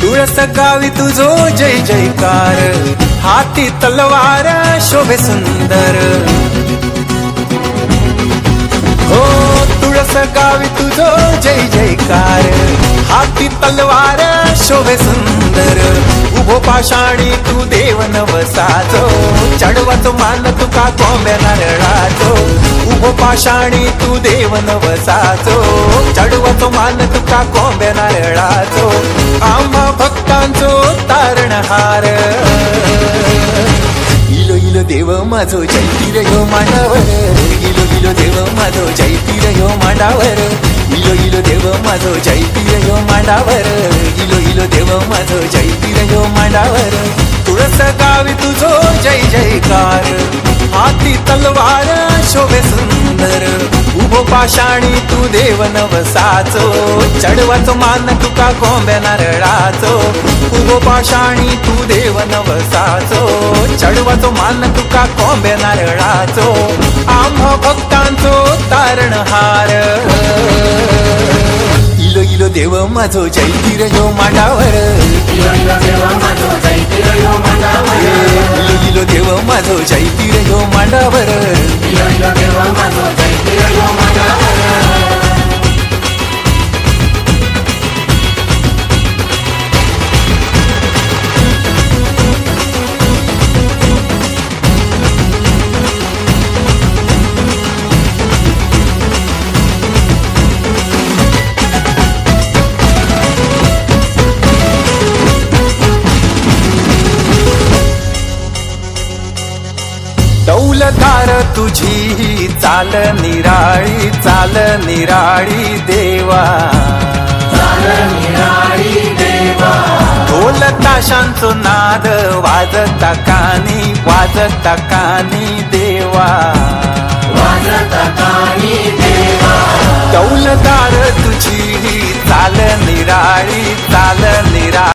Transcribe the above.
तुळस गावी तुझो जय जयकार, हाती तलवार शोभे सुंदर। हो तुळस गावी तुझो जय जयकार, हाती तलवार शोभे सुंदर। उभो पाषाणी तू देव नवसाचो, चढवाचो मान तुका कोंब्या नारळाचो। उभो पाषाणी तू देव नवसाचो, चढवाचो मान तुका कोंब्या नारळाचो। आम्हा भक्तांचो तारणहार, इलो इलो देव माझो जयतीर ह्यो मांडावर। इलो इलो देव माझो जयतीर ह्यो मांडावर। इलो इलो देव माझो जयतीर ह्यो मांडावर। इलो इलो देव माझो जयतीर ह्यो मांडावर। तुळस गावी तुझो जय जयकार, हाती तलवार शोभे सुंदर। उभो पाषाणी तू देव नवसाचो, चढवाचो मान तुका कोंब्या नारळाचो। उभो पाषाणी तू देव नवसाचो, चढवाचो मान तुका कोंब्या नारळाचो। आम्हा भक्तांचो तारणहार, इलो इलो देव माझो जयतीर ह्यो मांडावर। इलो इलो देव माझो जयतीर ह्यो मांडावर। इलो इलो देव माझो जयतीर ह्यो मांडावर। इलो इलो देव माझो जयतीर ह्यो मांडावर। डौलदार तुझी चाल निराळी, चाल निराळी देवा। चाल निराळी देवा। ढोल ताशांचो नाद वाजता कानी, वाजता कानी देवा।